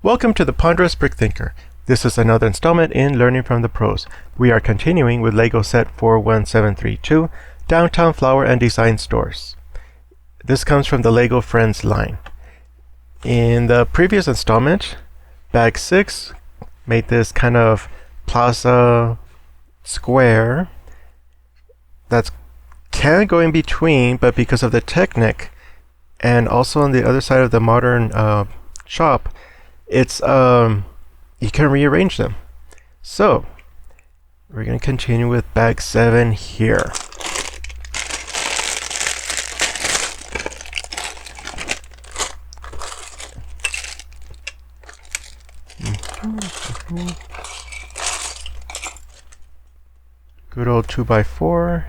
Welcome to the Ponderous Brick Thinker. This is another installment in Learning from the Pros. We are continuing with LEGO Set 41732, Downtown Flower and Design Stores. This comes from the LEGO Friends line. In the previous installment, Bag 6 made this kind of plaza square that's can go in between, but because of the Technic and also on the other side of the modern shop, it's you can rearrange them. So we're going to continue with bag 7 here. Good old 2x4.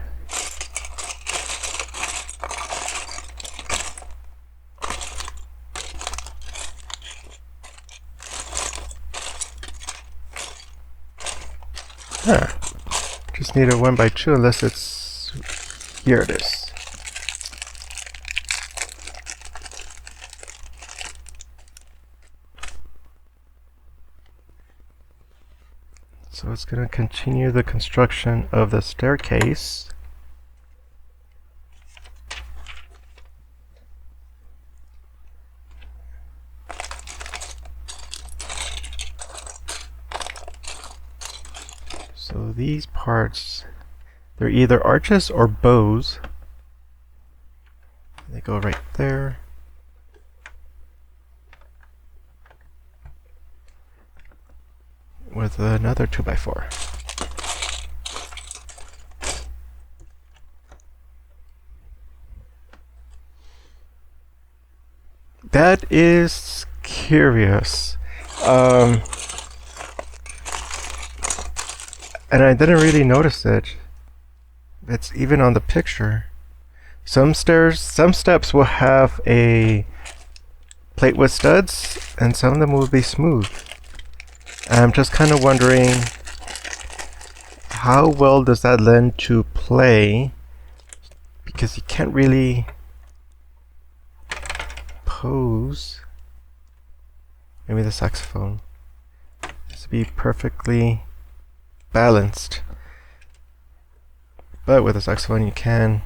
Just need a 1x2 unless it's... Here it is. So it's going to continue the construction of the staircase. So these parts, they're either arches or bows. They go right there. With another 2x4. That is curious. And I didn't really notice it. It's even on the picture. Some steps will have a plate with studs, and some of them will be smooth. I'm just kind of wondering, how well does that lend to play? Because you can't really pose. Maybe the saxophone has to be perfectly balanced. But with the saxophone you can.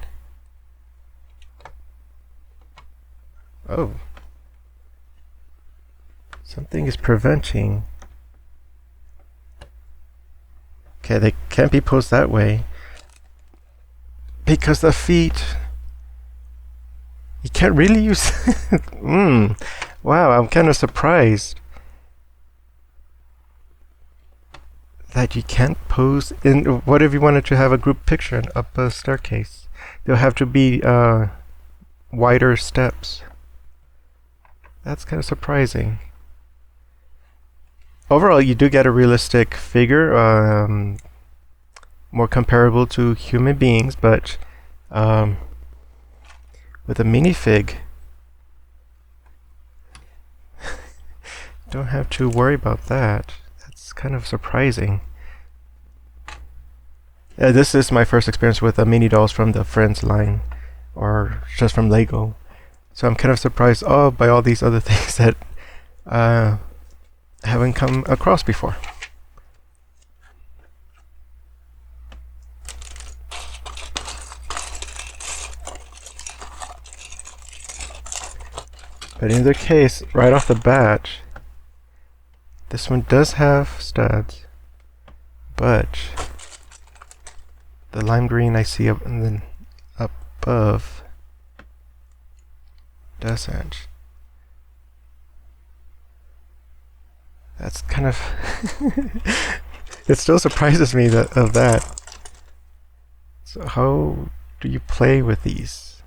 Oh. Something is preventing. Okay, they can't be posed that way. Because the feet... You can't really use... Wow, I'm kind of surprised that you can't pose in... What if you wanted to have a group picture up a staircase? There'll have to be wider steps. That's kind of surprising. Overall, you do get a realistic figure, more comparable to human beings, but with a minifig, don't have to worry about that. That's kind of surprising. This is my first experience with mini dolls from the Friends line, or just from LEGO. So I'm kind of surprised by all these other things that haven't come across before. But in either case, right off the bat, this one does have studs, but the lime green I see up and then up above doesn't. That's kind of... It still surprises me of that. So how do you play with these?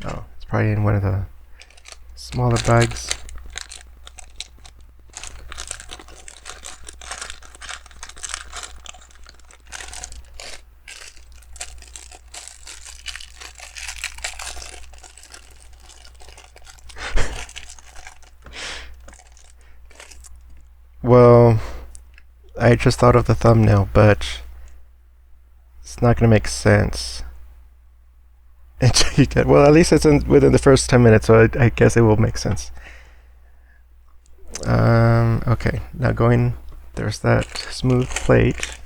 Oh, it's probably in one of the smaller bags. Well, I just thought of the thumbnail, but it's not going to make sense. until you get, well, at least it's within the first 10 minutes, so I guess it will make sense. Okay, now there's that smooth plate.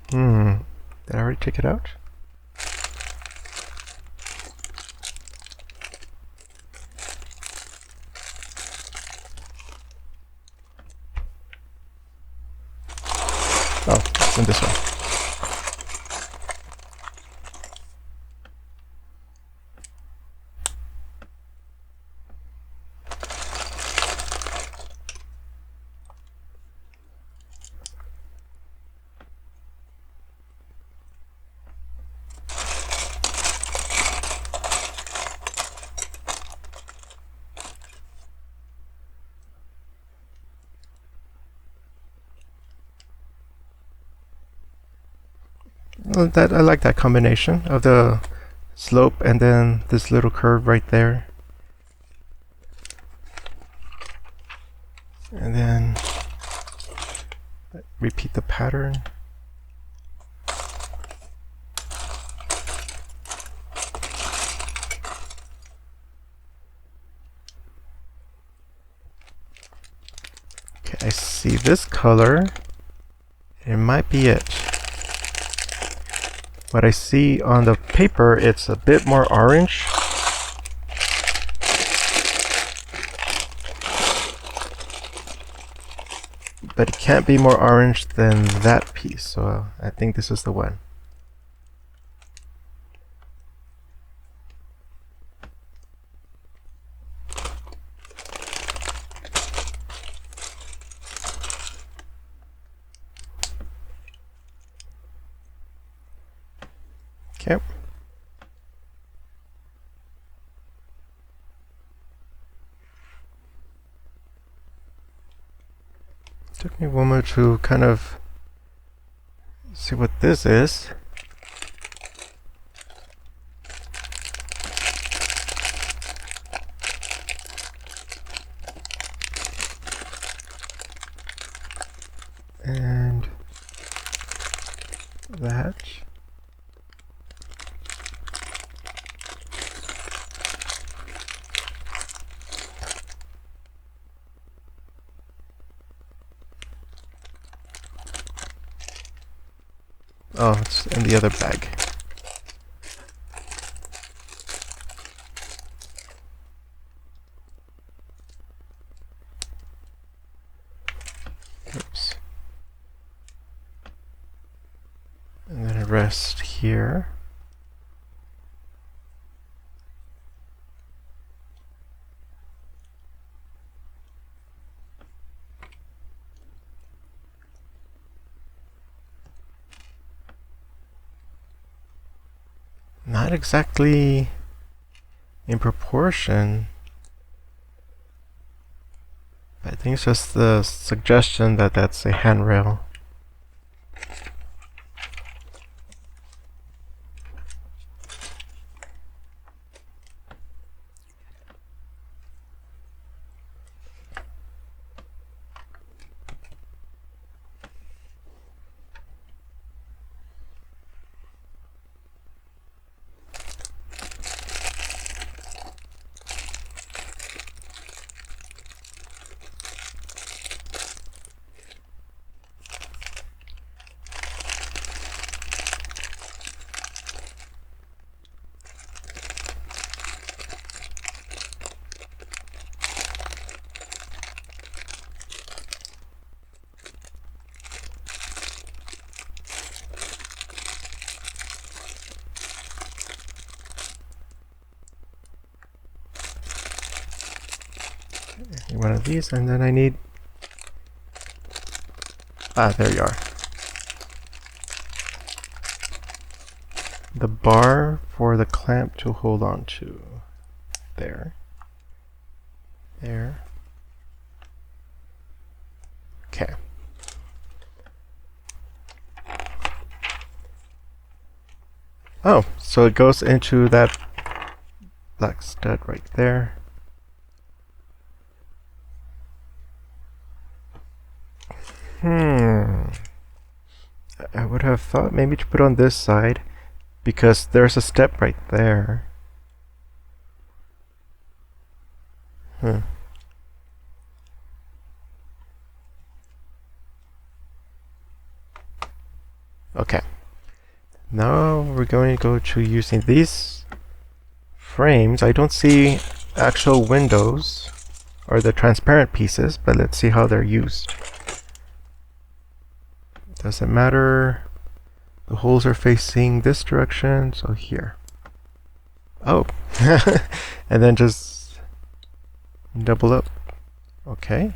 Did I already take it out? Oh, it's in this one. Well, I like that combination of the slope and then this little curve right there. And then repeat the pattern. Okay, I see this color. It might be it. What I see on the paper, it's a bit more orange. But it can't be more orange than that piece, so I think this is the one. Okay. Took me a moment to kind of see what this is. And that. Oh, it's in the other bag. Oops. And then a rest here. Not exactly in proportion. I think it's just the suggestion that that's a handrail. One of these, and then I need... there you are. The bar for the clamp to hold on to. There. There. Okay. Oh, so it goes into that black stud right there. I would have thought maybe to put on this side because there's a step right there. Okay. Now we're going to go to using these frames. I don't see actual windows or the transparent pieces, but let's see how they're used. Doesn't matter. The holes are facing this direction, so here. Oh, and then just double up. Okay.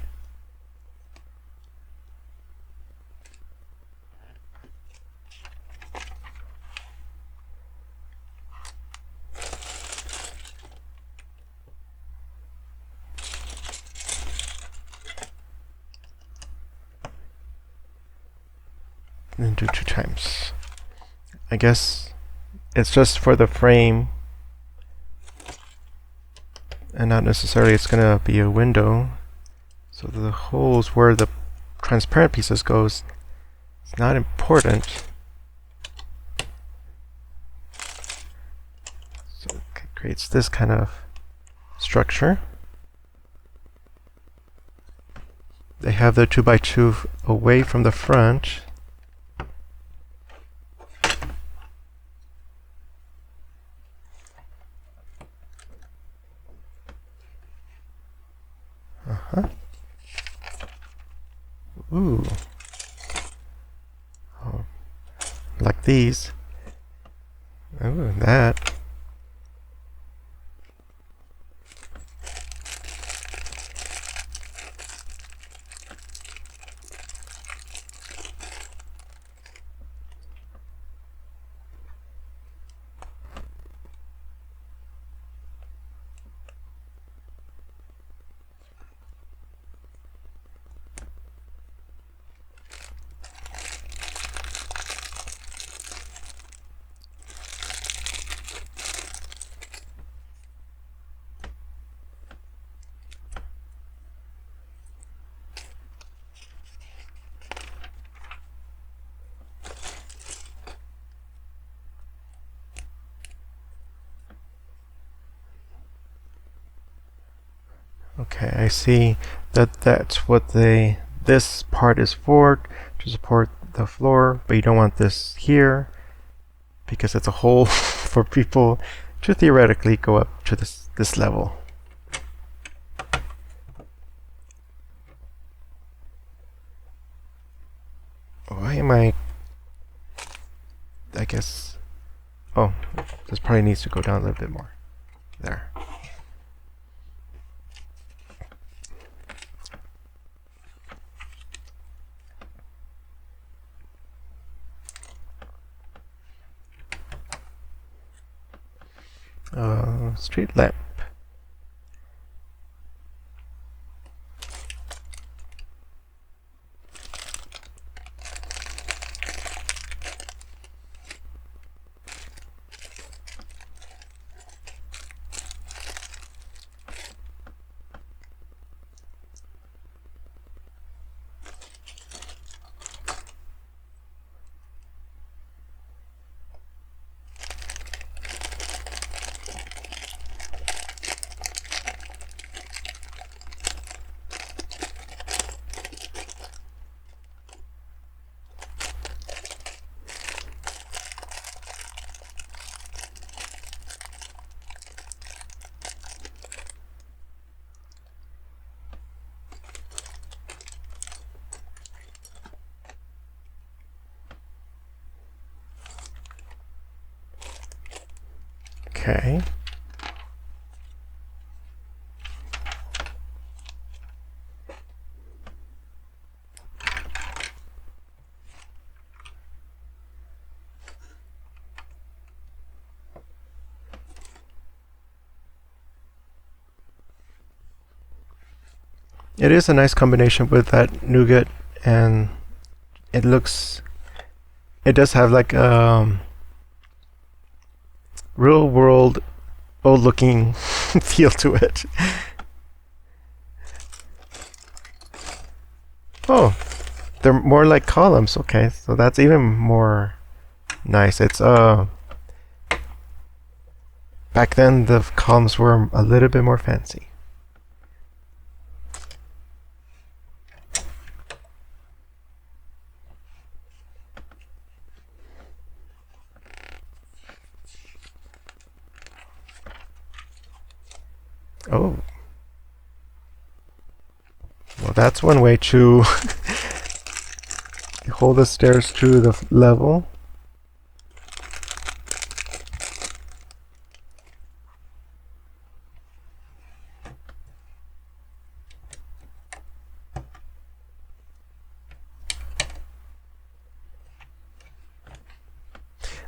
And do 2 times. I guess it's just for the frame and not necessarily it's gonna be a window. So the holes where the transparent pieces goes, it's not important. So it creates this kind of structure. They have the 2x2 away from the front. Ooh. Oh. Like these. Ooh, that. Okay, I see that that's what this part is for, to support the floor, but you don't want this here because it's a hole for people to theoretically go up to this level. Why am I guess, oh, this probably needs to go down a little bit more. There. Street lamp. Okay. It is a nice combination with that nougat, and it does have like real world old looking feel to it. Oh, they're more like columns. Okay, so that's even more nice. It's back then the columns were a little bit more fancy. Oh. Well, that's one way to hold the stairs to the level.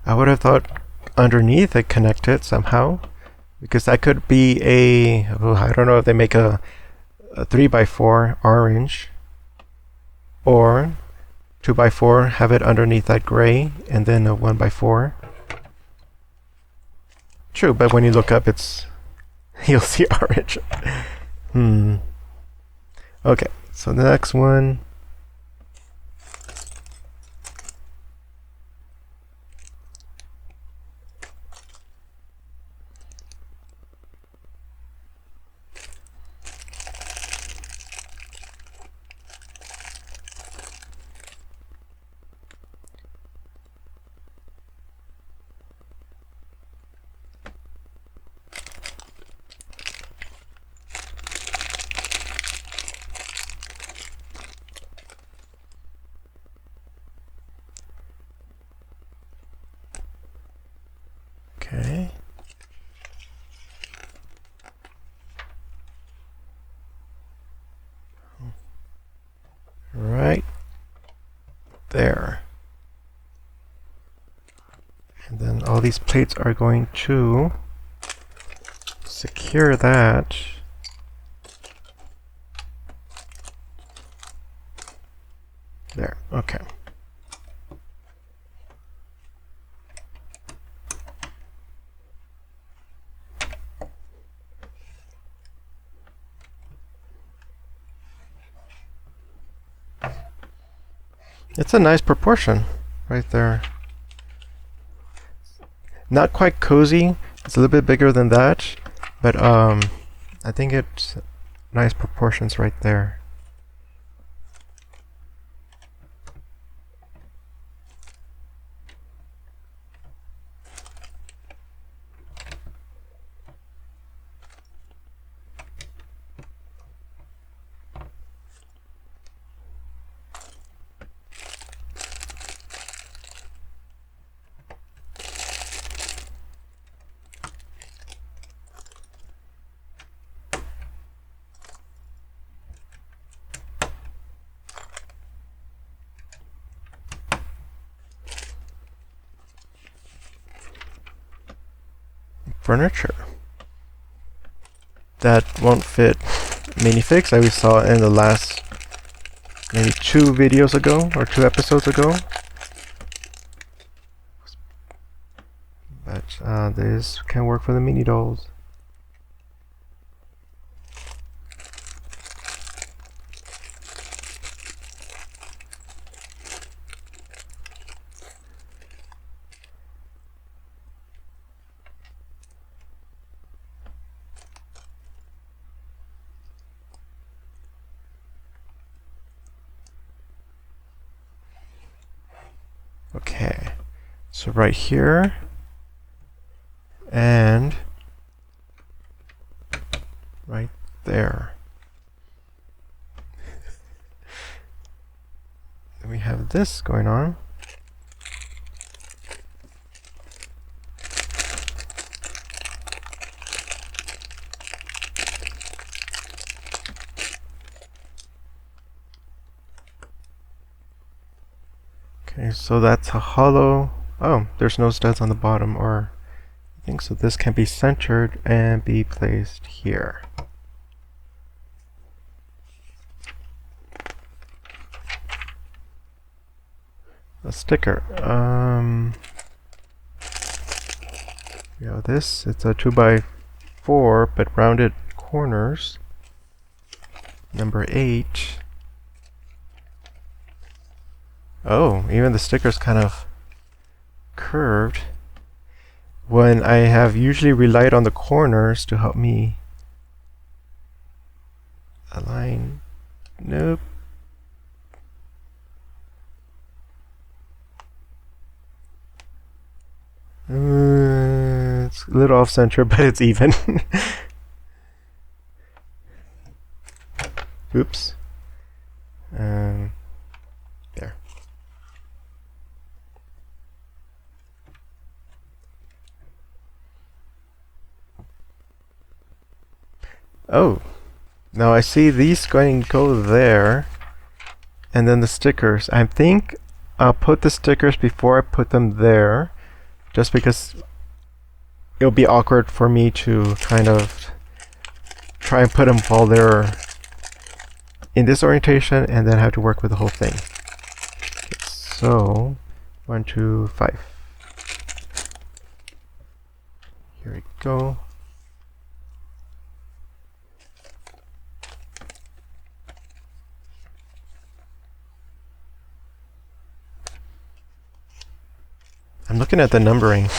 I would have thought underneath it connected somehow, because that could be a, oh, I don't know if they make a 3x4 orange, or 2x4, have it underneath that gray, and then a 1x4. True, but when you look up, it's you'll see orange. Okay, so the next one. Okay. Right there. And then all these plates are going to secure that. There, okay. It's a nice proportion right there. Not quite cozy. It's a little bit bigger than that, but I think it's nice proportions right there. Furniture that won't fit minifigs, as we saw in the last maybe 2 videos ago or 2 episodes ago. But this can work for the mini dolls. Okay, so right here, and right there. Then we have this going on. Okay, so that's a hollow. Oh, there's no studs on the bottom, or I think so. This can be centered and be placed here. A sticker. We have this. It's a 2x4, but rounded corners. Number 8. Oh, even the sticker's kind of curved. When I have usually relied on the corners to help me align. Nope. It's a little off center, but it's even. Oops. There. Oh, now I see these going to go there, and then the stickers. I think I'll put the stickers before I put them there, just because it'll be awkward for me to kind of try and put them while they're in this orientation and then have to work with the whole thing. Okay, so 1, 2, 5. Here we go. I'm looking at the numbering.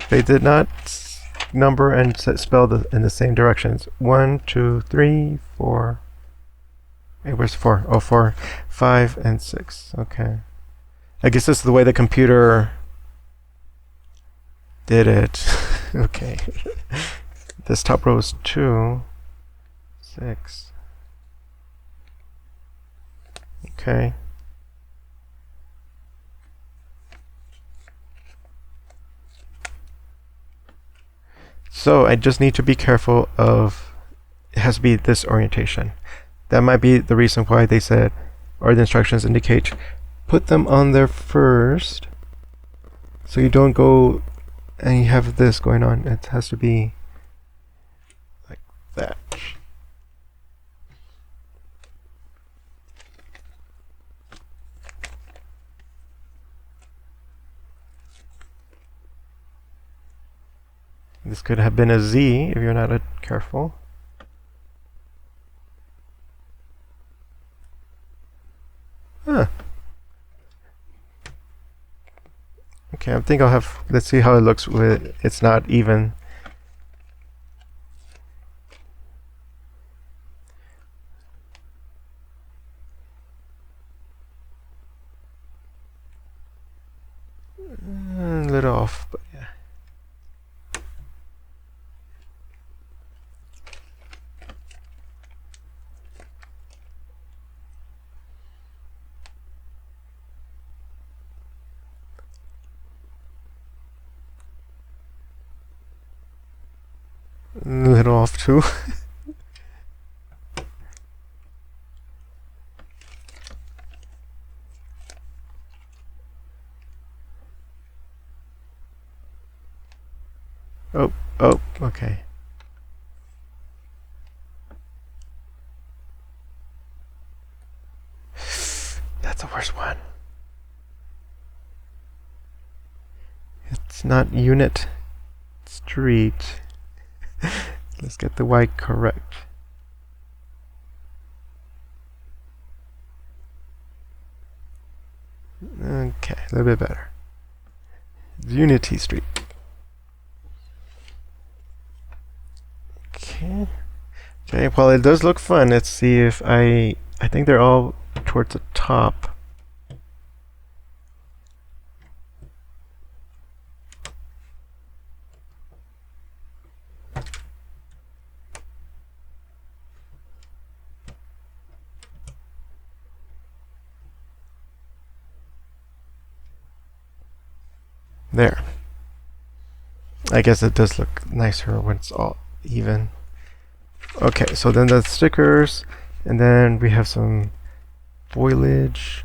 They did not number and spell in the same directions. 1, 2, 3, 4. Hey, where's 4? Oh, 4, 5, and 6. Okay. I guess this is the way the computer did it. Okay. This top row is 2, 6. Okay. So I just need to be careful of, it has to be this orientation. That might be the reason why they said, or the instructions indicate, put them on there first, so you don't go and you have this going on. It has to be like that. This could have been a Z if you're not careful. Huh. Okay, I think I'll have, let's see how it looks with, it's not even. A little off, but yeah. A little off too. Oh, okay. That's the worst one. It's not unit, street. Let's get the Y correct. Okay, a little bit better. Unity Street. Okay. Okay, well it does look fun. Let's see if I think they're all towards the top. There. I guess it does look nicer when it's all even. Okay, so then the stickers, and then we have some foliage.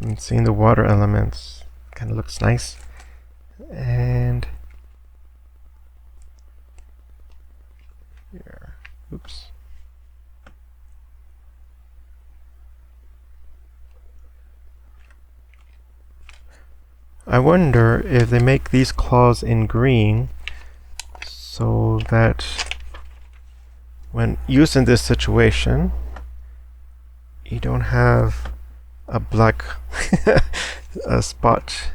And seeing the water elements kind of looks nice. And here, oops. I wonder if they make these claws in green so that when used in this situation, you don't have a black a spot.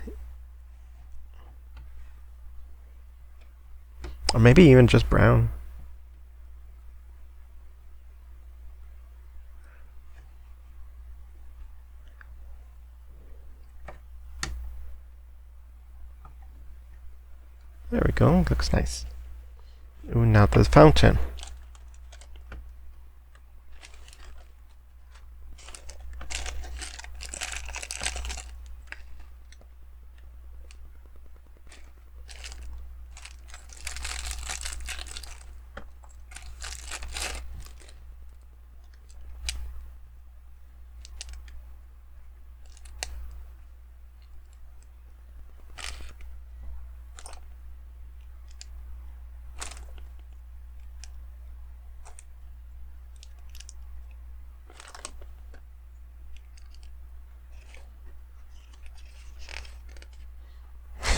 Or maybe even just brown. There we go, looks nice. Ooh, now the fountain.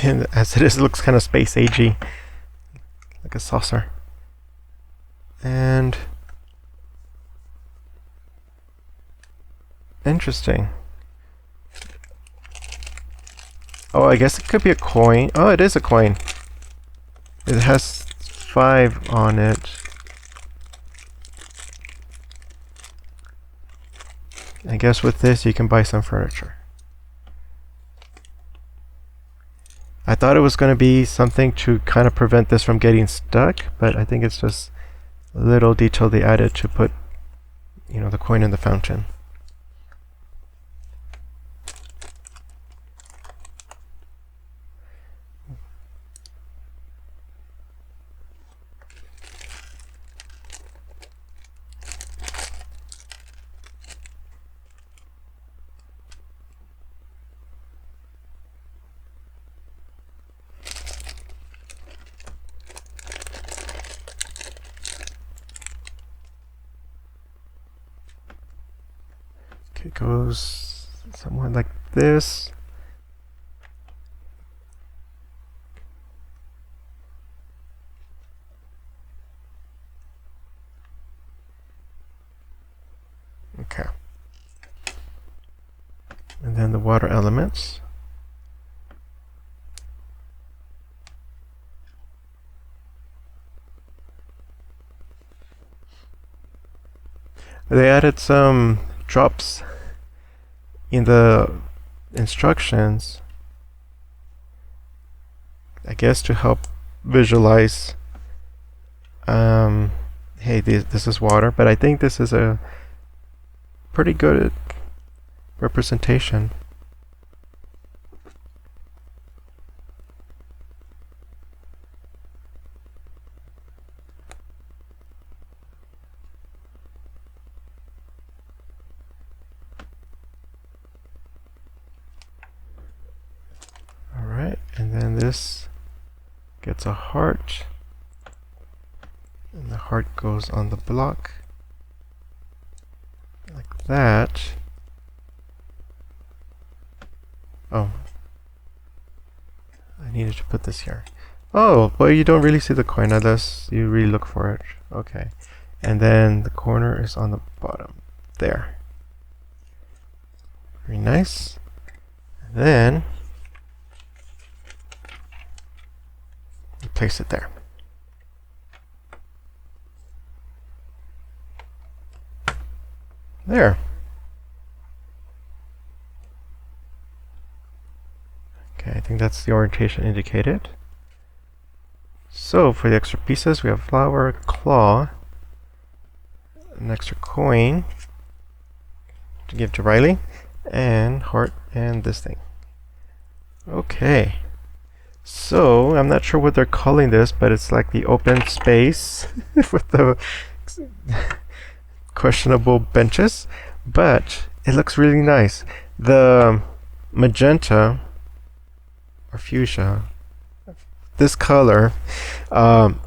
And as it is, it looks kind of space agey, like a saucer. And interesting. Oh, I guess it could be a coin. Oh, it is a coin. It has 5 on it. I guess with this you can buy some furniture. I thought it was going to be something to kind of prevent this from getting stuck, but I think it's just a little detail they added to put, you know, the coin in the fountain. It goes somewhat like this. Okay. And then the water elements. They added some drops in the instructions, I guess, to help visualize, hey, this is water, but I think this is a pretty good representation. And then this gets a heart, and the heart goes on the block like that. Oh, I needed to put this here. Oh, well, you don't really see the coin unless you really look for it. Okay, and then the corner is on the bottom there. Very nice. And then place it there. There. Okay, I think that's the orientation indicated. So for the extra pieces, we have flower, claw, an extra coin to give to Riley, and heart, and this thing. Okay. So, I'm not sure what they're calling this, but it's like the open space with the questionable benches, but it looks really nice. The magenta or fuchsia, this color, um,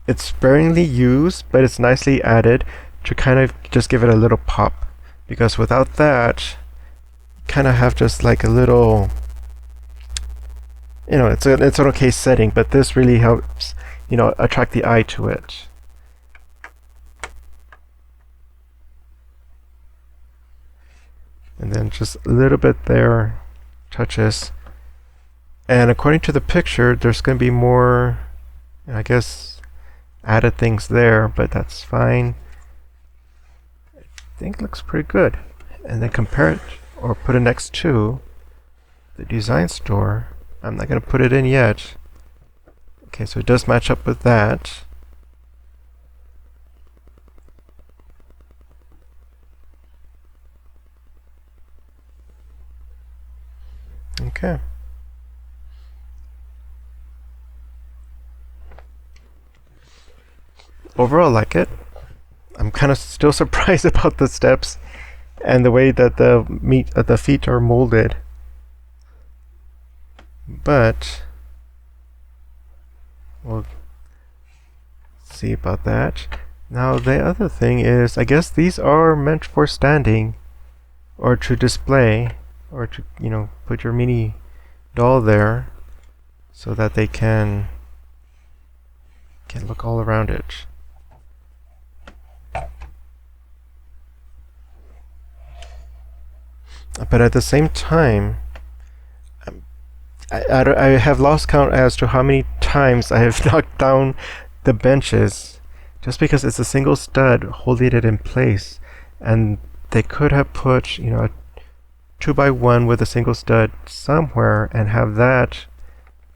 it's sparingly used, but it's nicely added to kind of just give it a little pop, because without that, kind of have just like a little, it's an okay setting, but this really helps, attract the eye to it. And then just a little bit there, touches. And according to the picture, there's going to be more, I guess, added things there, but that's fine. I think it looks pretty good. And then compare it, or put it next to the design store. I'm not going to put it in yet. Okay, so it does match up with that. Okay. Overall, I like it. I'm kind of still surprised about the steps and the way that the feet are molded. But we'll see about that. Now the other thing is, I guess these are meant for standing or to display, or to put your mini doll there so that they can look all around it. But at the same time, I have lost count as to how many times I have knocked down the benches just because it's a single stud holding it in place, and they could have put a 2x1 with a single stud somewhere and have that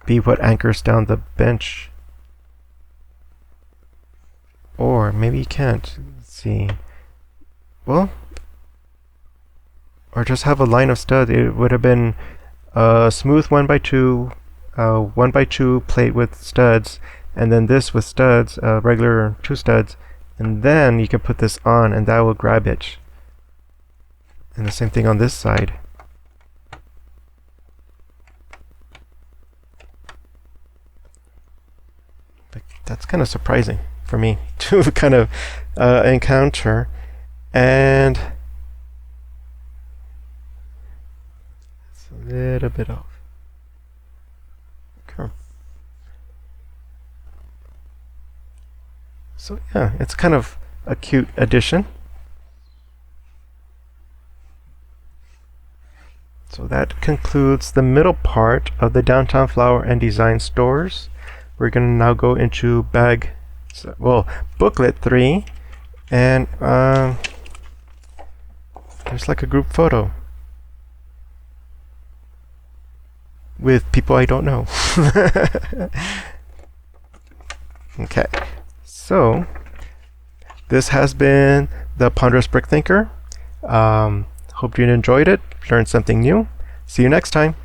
be what anchors down the bench. Or maybe you can't. Let's see. Well, or just have a line of studs. It would have been a smooth 1x2, 1x2 plate with studs, and then this with studs, regular 2 studs, and then you can put this on and that will grab it. And the same thing on this side. But that's kind of surprising for me to kind of encounter. And it's a little bit off. Okay. So yeah, it's kind of a cute addition. So that concludes the middle part of the Downtown Flower and Design stores. We're going to now go into booklet 3, and there's like a group photo with people I don't know. Okay, so this has been the Ponderous Brick Thinker. Hope you enjoyed it, learned something new. See you next time.